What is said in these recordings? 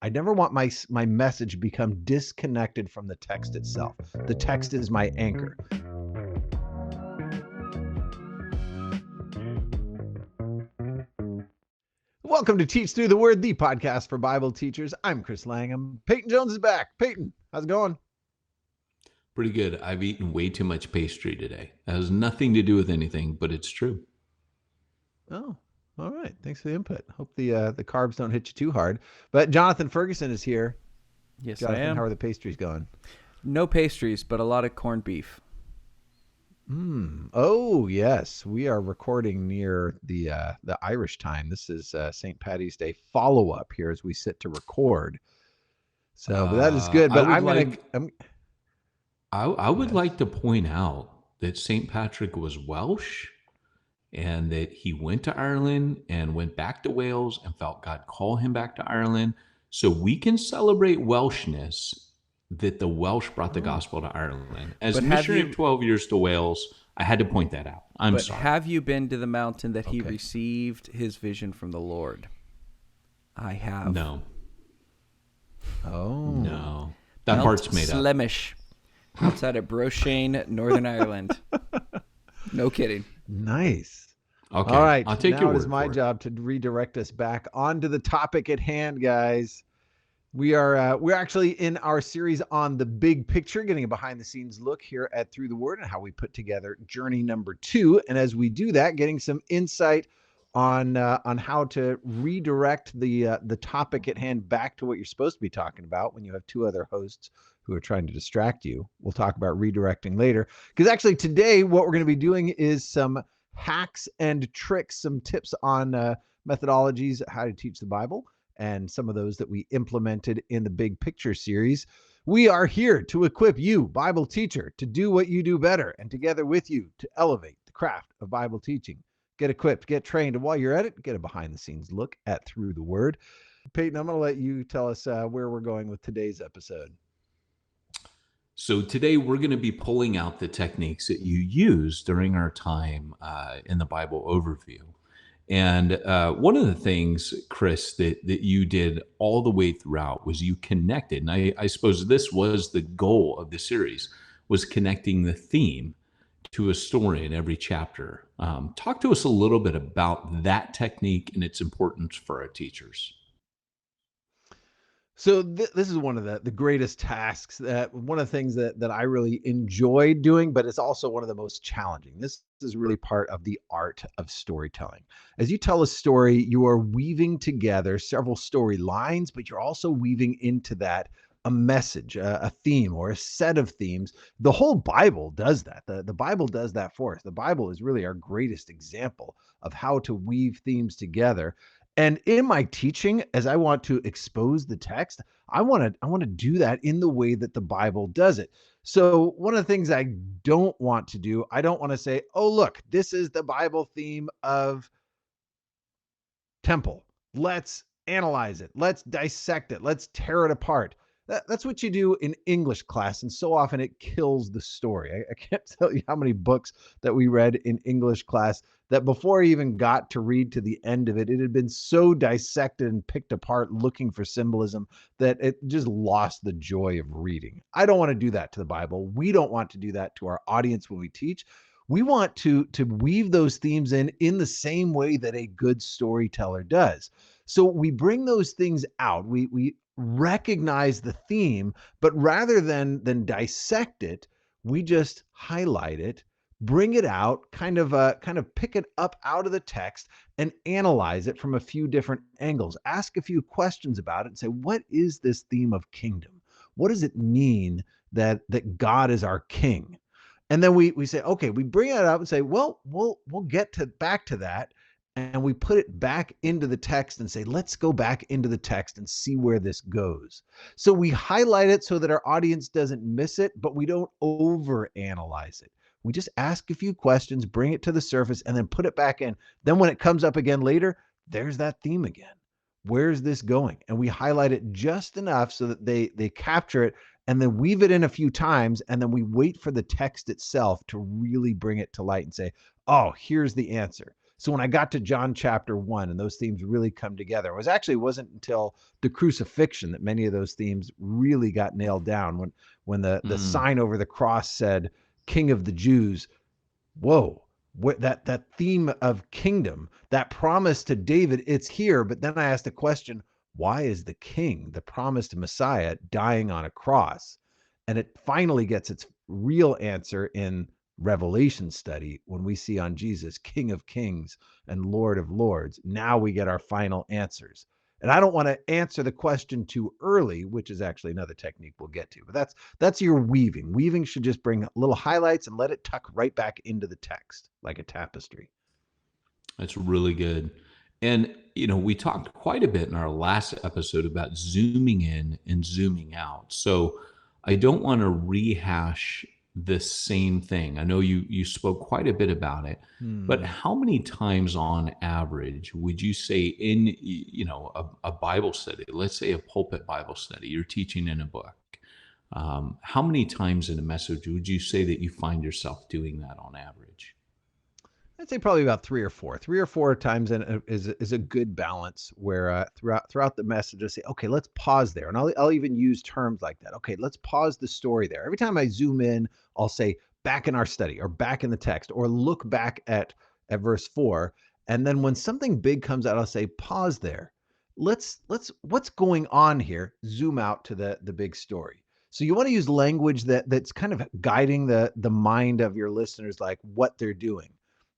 I never want my message become disconnected from the text itself. The text is my anchor. Welcome to Teach Through the Word, the podcast for Bible teachers. I'm Chris Langham. Peyton Jones is back. Peyton, how's it going? Pretty good. I've eaten way too much pastry today. That has nothing to do with anything, but it's true. Oh, all right. Thanks for the input. Hope the carbs don't hit you too hard. But Jonathan Ferguson is here. Yes, Jonathan, I am. how are the pastries going? No pastries, but a lot of corned beef. Oh, yes. We are recording near the Irish time. This is St. Patty's Day follow-up here as we sit to record. So, but that is good. But I would like to point out that St. Patrick was Welsh and that he went to Ireland and went back to Wales and felt God call him back to Ireland. So we can celebrate Welshness, that the Welsh brought the gospel to Ireland. As a missionary of 12 years to Wales, I had to point that out. I'm sorry. Have you been to the mountain that he received his vision from the Lord? I have. No. Oh. No. That part's made up. Slemish, outside of Brochane, Northern Ireland. No kidding. Nice. Okay. All right. I'll take now your word it is my for it. job to redirect us back onto the topic at hand, guys. We're actually in our series on the big picture, getting a behind the scenes look here at Through the Word and how we put together journey number 2. And as we do that, getting some insight on how to redirect the topic at hand back to what you're supposed to be talking about when you have two other hosts who are trying to distract you. We'll talk about redirecting later, because actually today what we're going to be doing is some hacks and tricks, some tips on methodologies, how to teach the Bible, and some of those that we implemented in the Big Picture series. We are here to equip you, Bible teacher, to do what you do better, and together with you to elevate the craft of Bible teaching. Get equipped, get trained, and while you're at it, get a behind-the-scenes look at Through the Word. Peyton, I'm going to let you tell us where we're going with today's episode. So today we're going to be pulling out the techniques that you use during our time in the Bible overview. And one of the things, Chris, that you did all the way throughout was you connected. And I suppose this was the goal of the series, was connecting the theme to a story in every chapter. Talk to us a little bit about that technique and its importance for our teachers. So this is one of the greatest tasks, one of the things that I really enjoy doing, but it's also one of the most challenging. This is really part of the art of storytelling. As you tell a story, you are weaving together several storylines, but you're also weaving into that a message, a theme, or a set of themes. The whole Bible does that. The Bible does that for us. The Bible is really our greatest example of how to weave themes together. And in my teaching, as I want to expose the text, I want to do that in the way that the Bible does it. So one of the things I don't want to do, I don't want to say, oh, look, this is the Bible theme of temple. Let's analyze it. Let's dissect it. Let's tear it apart. That's what you do in English class, and so often it kills the story. I can't tell you how many books that we read in English class that before I even got to read to the end of it, it had been so dissected and picked apart looking for symbolism that it just lost the joy of reading. I don't want to do that to the Bible. We don't want to do that to our audience when we teach. We want to weave those themes in the same way that a good storyteller does. So we bring those things out. We recognize the theme, but rather than dissect it, we just highlight it, bring it out, kind of pick it up out of the text and analyze it from a few different angles. Ask a few questions about it and say, what is this theme of kingdom? What does it mean that God is our king? And then we say, okay, we bring it up and say, well, we'll get back to that. And we put it back into the text and say, let's go back into the text and see where this goes. So we highlight it so that our audience doesn't miss it, but we don't overanalyze it. We just ask a few questions, bring it to the surface, and then put it back in. Then when it comes up again later, there's that theme again. Where's this going? And we highlight it just enough so that they capture it, and then weave it in a few times, and then we wait for the text itself to really bring it to light and say, oh, here's the answer. So when I got to John chapter 1 and those themes really come together, it wasn't until the crucifixion that many of those themes really got nailed down. When the sign over the cross said King of the Jews, whoa, that theme of kingdom, that promise to David, it's here. But then I asked the question, why is the king, the promised Messiah, dying on a cross? And it finally gets its real answer in Revelation study when we see on Jesus, King of Kings and Lord of Lords. Now we get our final answers. And I don't want to answer the question too early, which is actually another technique we'll get to. But that's your weaving. Weaving should just bring little highlights and let it tuck right back into the text like a tapestry. That's really good. And, we talked quite a bit in our last episode about zooming in and zooming out. So I don't want to rehash the same thing. I know you spoke quite a bit about it, but how many times on average would you say in, a Bible study, let's say a pulpit Bible study, you're teaching in a book, how many times in a message would you say that you find yourself doing that on average? I'd say probably about 3 or 4. 3 or 4 times is a good balance where throughout the message I say, okay, let's pause there, and I'll even use terms like that. Okay, let's pause the story there. Every time I zoom in, I'll say back in our study or back in the text or look back at verse 4, and then when something big comes out, I'll say pause there. Let's what's going on here? Zoom out to the big story. So you want to use language that's kind of guiding the mind of your listeners, like what they're doing.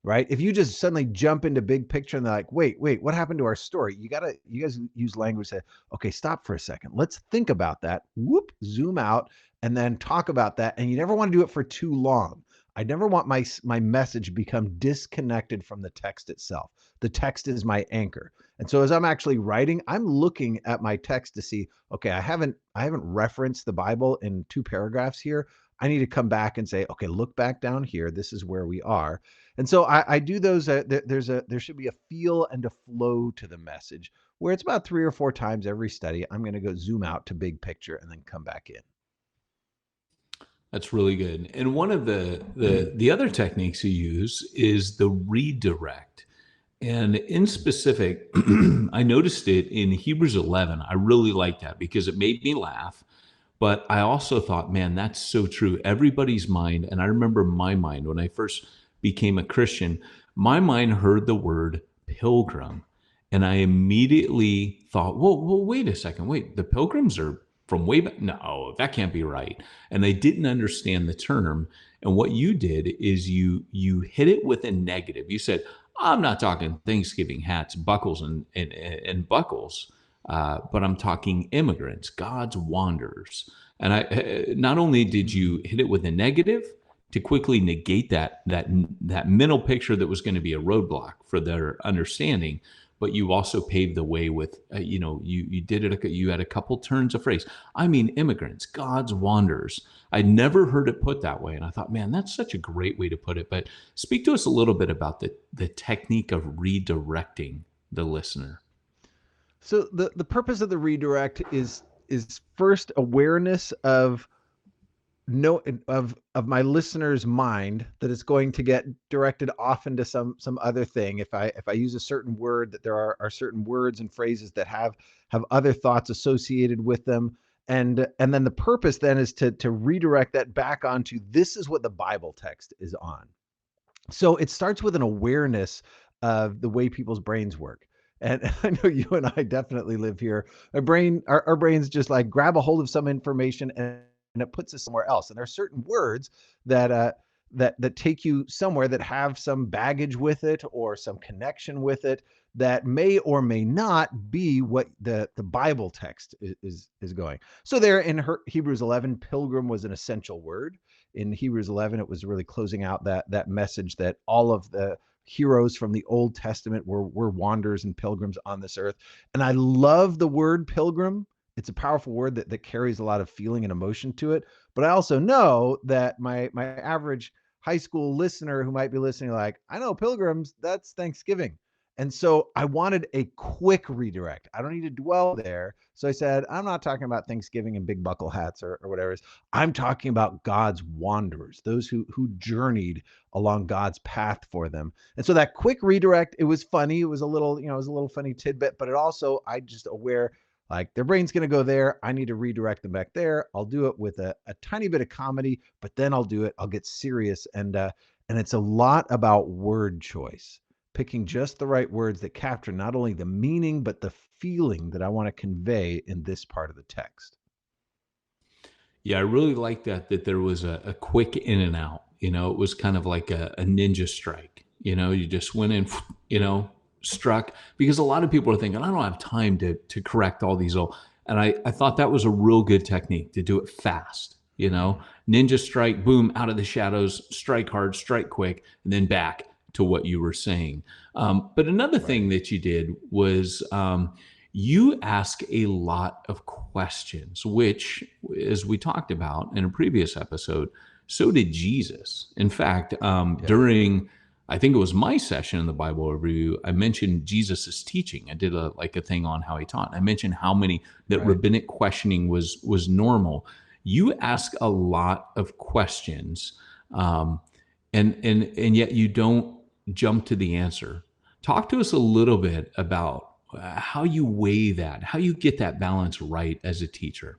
Right? If you just suddenly jump into big picture and they're like, wait, what happened to our story? You guys use language that, okay, stop for a second. Let's think about that. Whoop, zoom out and then talk about that. And you never want to do it for too long. I never want my message become disconnected from the text itself. The text is my anchor. And so as I'm actually writing, I'm looking at my text to see, okay, I haven't referenced the Bible in 2 paragraphs here. I need to come back and say, okay, look back down here. This is where we are. And so I do those. There should be a feel and a flow to the message where it's about 3 or 4 times every study. I'm going to go zoom out to big picture and then come back in. That's really good. And one of the other techniques you use is the redirect. And in specific, I noticed it in Hebrews 11. I really liked that because it made me laugh. But I also thought, man, that's so true. Everybody's mind, and I remember my mind when I first became a Christian, my mind heard the word pilgrim. And I immediately thought, well, wait a second. Wait, the pilgrims are from way back? No, that can't be right. And I didn't understand the term. And what you did is you hit it with a negative. You said, I'm not talking Thanksgiving hats, buckles, and buckles. But I'm talking immigrants, God's wanderers. And I not only did you hit it with a negative to quickly negate that mental picture that was going to be a roadblock for their understanding, but you also paved the way with, you did it. You had a couple turns of phrase. I mean, immigrants, God's wanderers. I'd never heard it put that way. And I thought, man, that's such a great way to put it. But speak to us a little bit about the technique of redirecting the listener. So the purpose of the redirect is first awareness of my listener's mind that it's going to get directed off into some other thing. If I use a certain word, that there are certain words and phrases that have other thoughts associated with them. And then the purpose then is to redirect that back onto this is what the Bible text is on. So it starts with an awareness of the way people's brains work. And I know you and I definitely live here. Our brains just like grab a hold of some information and it puts us somewhere else. And there are certain words that take you somewhere that have some baggage with it or some connection with it that may or may not be what the Bible text is going. So there in Hebrews 11, pilgrim was an essential word. In Hebrews 11, it was really closing out that message that all of the heroes from the Old Testament were wanderers and pilgrims on this earth. And I love the word pilgrim. It's a powerful word that carries a lot of feeling and emotion to it. But I also know that my average high school listener who might be listening, like, I know pilgrims, that's Thanksgiving. And so I wanted a quick redirect. I don't need to dwell there. So I said, I'm not talking about Thanksgiving and big buckle hats or whatever it is. I'm talking about God's wanderers, those who journeyed along God's path for them. And so that quick redirect, it was funny. It was a little, it was a little funny tidbit, but it also, I just aware like their brain's going to go there. I need to redirect them back there. I'll do it with a tiny bit of comedy, but then I'll get serious. And it's a lot about word choice, picking just the right words that capture not only the meaning, but the feeling that I want to convey in this part of the text. Yeah, I really like that there was a quick in and out. It was kind of like a ninja strike. You just went in, struck, because a lot of people are thinking, I don't have time to correct all these old. And I thought that was a real good technique to do it fast. Ninja strike, boom, out of the shadows, strike hard, strike quick, and then back to what you were saying. But another thing that you did was you ask a lot of questions, which, as we talked about in a previous episode, so did Jesus. In fact, during, I think it was my session in the Bible Overview, I mentioned Jesus's teaching. I did a thing on how he taught. I mentioned how many that rabbinic questioning was normal. You ask a lot of questions, and yet you don't jump to the answer. Talk to us a little bit about how you weigh that, how you get that balance right as a teacher.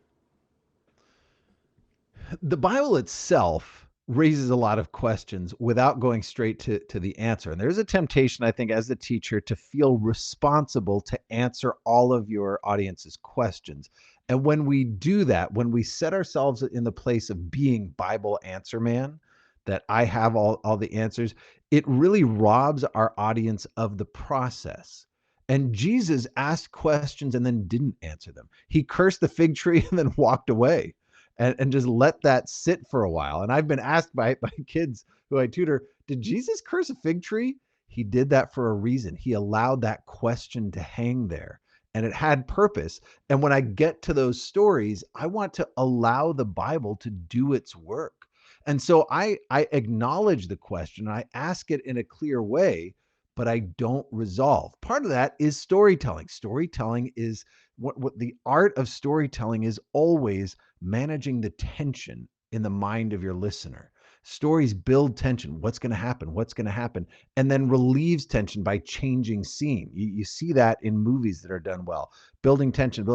The Bible itself raises a lot of questions without going straight to the answer. And there's a temptation, I think, as the teacher to feel responsible to answer all of your audience's questions. And when we do that, when we set ourselves in the place of being Bible answer man, that I have all the answers, it really robs our audience of the process. And Jesus asked questions and then didn't answer them. He cursed the fig tree and then walked away and just let that sit for a while. And I've been asked by kids who I tutor, did Jesus curse a fig tree? He did that for a reason. He allowed that question to hang there, and it had purpose. And when I get to those stories, I want to allow the Bible to do its work. And so I acknowledge the question, I ask it in a clear way, but I don't resolve. Part of that is storytelling. Storytelling is what the art of storytelling is, always managing the tension in the mind of your listener. Stories build tension. What's going to happen? What's going to happen? And then relieves tension by changing scene. You see that in movies that are done well, building tension,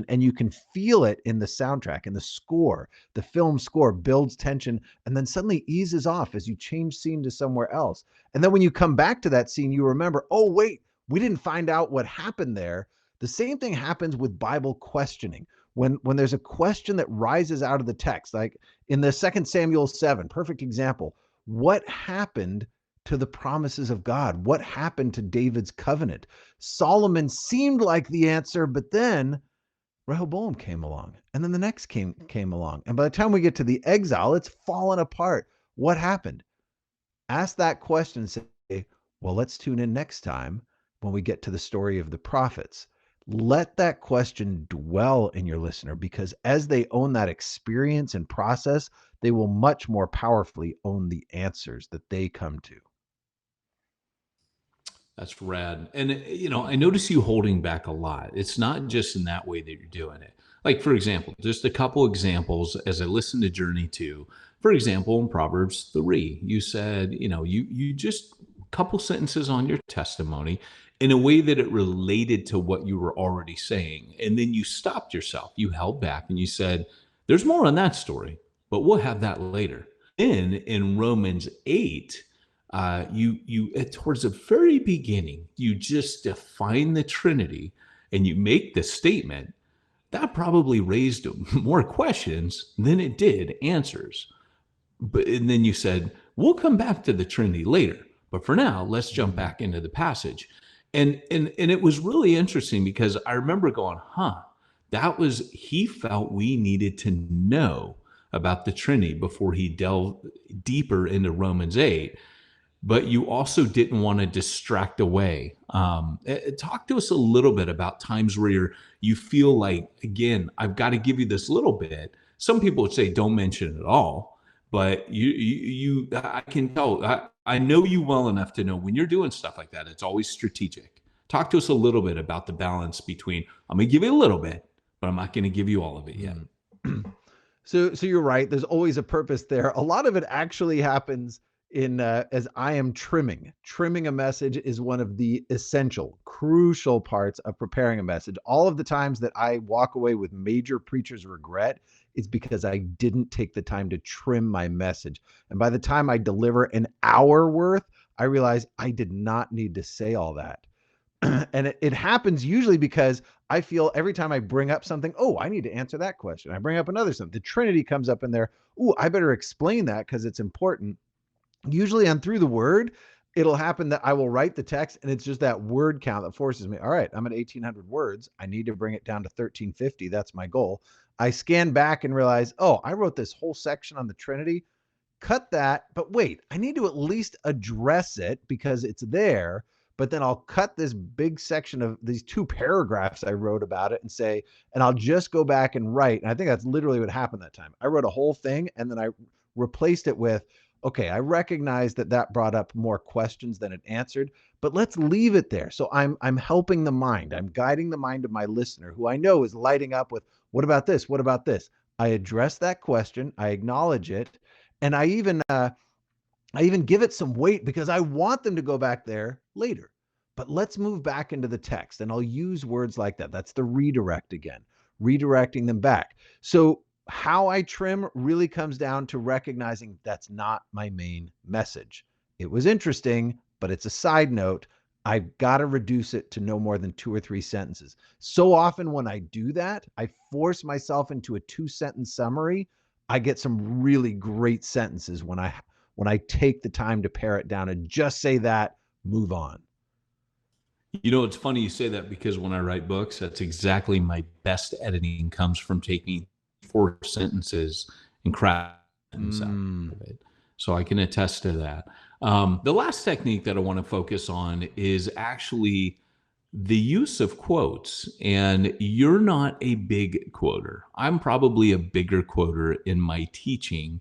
and you can feel it in the soundtrack and the score. The film score builds tension and then suddenly eases off as you change scene to somewhere else. And then when you come back to that scene, you remember, oh, wait, we didn't find out what happened there. The same thing happens with Bible questioning. When there's a question that rises out of the text, like in the 2 Samuel 7, perfect example, what happened to the promises of God? What happened to David's covenant? Solomon seemed like the answer, but then Rehoboam came along, and then the next came along. And by the time we get to the exile, it's fallen apart. What happened? Ask that question and say, well, let's tune in next time when we get to the story of the prophets. Let that question dwell in your listener, because as they own that experience and process, they will much more powerfully own the answers that they come to. That's rad. And, I notice you holding back a lot. It's not just in that way that you're doing it. Like, for example, just a couple examples as I listen to Journey 2. For example, in Proverbs 3, you said, you just a couple sentences on your testimony in a way that it related to what you were already saying. And then you stopped yourself. You held back and you said, there's more on that story, but we'll have that later. Then in Romans 8, you towards the very beginning, you just define the Trinity and you make the statement that probably raised more questions than it did answers. And then you said, we'll come back to the Trinity later, but for now, let's jump back into the passage. And it was really interesting because I remember going, he felt we needed to know about the Trinity before he delved deeper into Romans 8. But you also didn't want to distract away. Talk to us a little bit about times where you feel like, again, I've got to give you this little bit. Some people would say don't mention it at all, but I can tell. I know you well enough to know when you're doing stuff like that, it's always strategic. Talk to us a little bit about the balance between, I'm going to give you a little bit, but I'm not going to give you all of it yet. So you're right. There's always a purpose there. A lot of it actually happens in as I am trimming. Trimming a message is one of the essential, crucial parts of preparing a message. All of the times that I walk away with major preacher's regret is because I didn't take the time to trim my message. And by the time I deliver an hour worth, I realize I did not need to say all that. And it happens usually because I feel every time I bring up something, oh, I need to answer that question. I bring up another something. The Trinity comes up in there. Oh, I better explain that because it's important. Usually on Through the Word, it'll happen that I will write the text and it's just that word count that forces me. All right, I'm at 1,800 words. I need to bring it down to 1,350. That's my goal. I scan back and realize, oh, I wrote this whole section on the Trinity. Cut that. But wait, I need to at least address it because it's there. But then I'll cut this big section of these 2 paragraphs I wrote about it and say, and I'll just go back and write. And I think that's literally what happened that time. I wrote a whole thing and then I replaced it with, okay, I recognize that brought up more questions than it answered, but let's leave it there. So I'm helping the mind. I'm guiding the mind of my listener who I know is lighting up with, what about this? What about this? I address that question. I acknowledge it. And I even give it some weight because I want them to go back there later. But let's move back into the text and I'll use words like that. That's the redirect again, redirecting them back. So how I trim really comes down to recognizing that's not my main message. It was interesting, but it's a side note. I've got to reduce it to no more than 2 or 3 sentences. So often when I do that, I force myself into a 2-sentence summary. I get some really great sentences when I take the time to pare it down and just say that, move on. You know, it's funny you say that because when I write books, that's exactly my best editing comes from taking 4 sentences and crafting out of it. So I can attest to that. The last technique that I want to focus on is actually the use of quotes. And you're not a big quoter. I'm probably a bigger quoter in my teaching.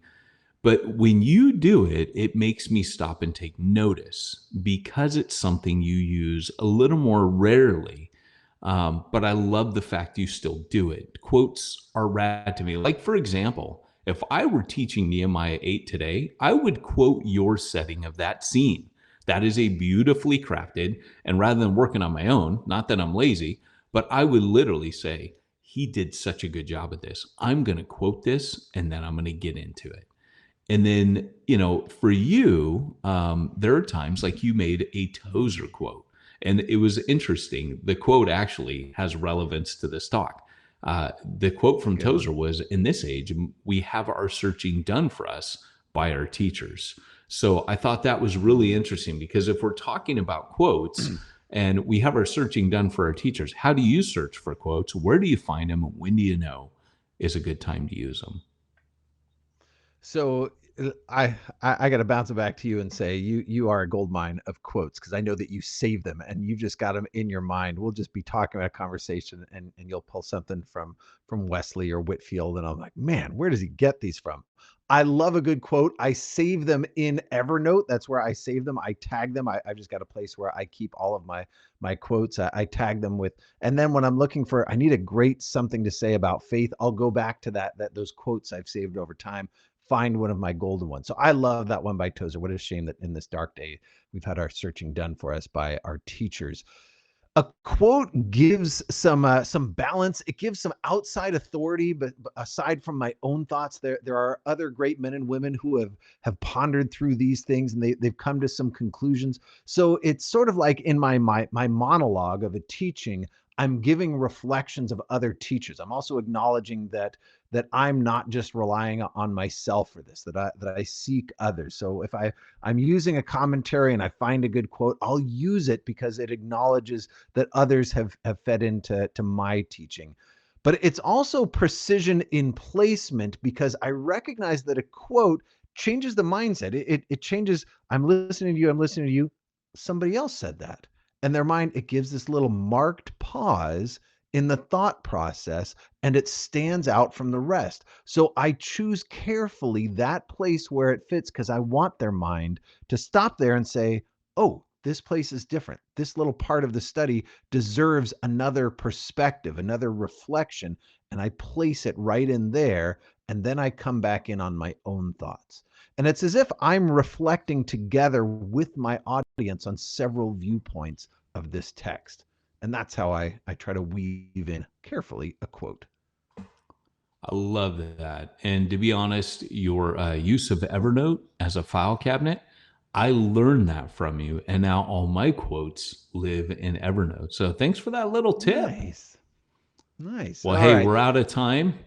But when you do it, it makes me stop and take notice because it's something you use a little more rarely. But I love the fact you still do it. Quotes are rad to me. Like, for example, if I were teaching Nehemiah 8 today, I would quote your setting of that scene. That is a beautifully crafted, and rather than working on my own, not that I'm lazy, but I would literally say, he did such a good job at this. I'm going to quote this and then I'm going to get into it. And then, you know, for you, there are times like you made a Tozer quote, and it was interesting. The quote actually has relevance to this talk. The quote from Tozer was, in this age, we have our searching done for us by our teachers. So I thought that was really interesting because if we're talking about quotes and we have our searching done for our teachers, how do you search for quotes? Where do you find them? When do you know is a good time to use them? So I got to bounce it back to you and say you are a gold mine of quotes because I know that you save them and you've just got them in your mind. We'll just be talking about a conversation and you'll pull something from Wesley or Whitfield and I'm like, man, where does he get these from? I love a good quote. I save them in Evernote. That's where I save them. I tag them. I've just got a place where I keep all of my quotes. I tag them with, and then when I'm looking for, I need a great something to say about faith, I'll go back to those quotes I've saved over time, find one of my golden ones. So I love that one by Tozer. What a shame that in this dark day, we've had our searching done for us by our teachers. A quote gives some balance. It gives some outside authority, but aside from my own thoughts, there are other great men and women who have pondered through these things and they've come to some conclusions. So it's sort of like in my monologue of a teaching, I'm giving reflections of other teachers. I'm also acknowledging that I'm not just relying on myself for this, that I seek others. So if I'm using a commentary and I find a good quote, I'll use it because it acknowledges that others have fed into my teaching. But it's also precision in placement because I recognize that a quote changes the mindset. It changes, I'm listening to you. Somebody else said that. And their mind, it gives this little marked pause in the thought process and it stands out from the rest. So I choose carefully that place where it fits because I want their mind to stop there and say, oh, this place is different. This little part of the study deserves another perspective, another reflection, and I place it right in there, and then I come back in on my own thoughts. And it's as if I'm reflecting together with my audience on several viewpoints of this text. And that's how I try to weave in carefully a quote. I love that. And to be honest, your use of Evernote as a file cabinet, I learned that from you. And now all my quotes live in Evernote. So thanks for that little tip. Nice. Well, All hey, right. we're out of time.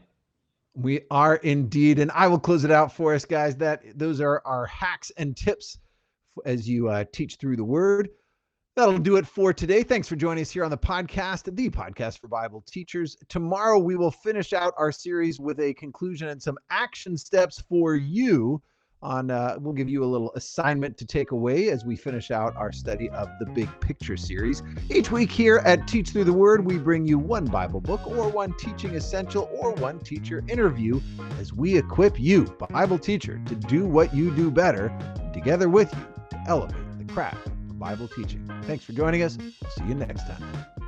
We are indeed. And I will close it out for us, guys. Those are our hacks and tips as you teach through the word. That'll do it for today. Thanks for joining us here on the podcast for Bible teachers. Tomorrow, we will finish out our series with a conclusion and some action steps for you. We'll give you a little assignment to take away as we finish out our study of the Big Picture series. Each week here at Teach Through the Word, we bring you one Bible book or one teaching essential or one teacher interview as we equip you, Bible teacher, to do what you do better, and together with you, elevate the craft of Bible teaching. Thanks for joining us. See you next time.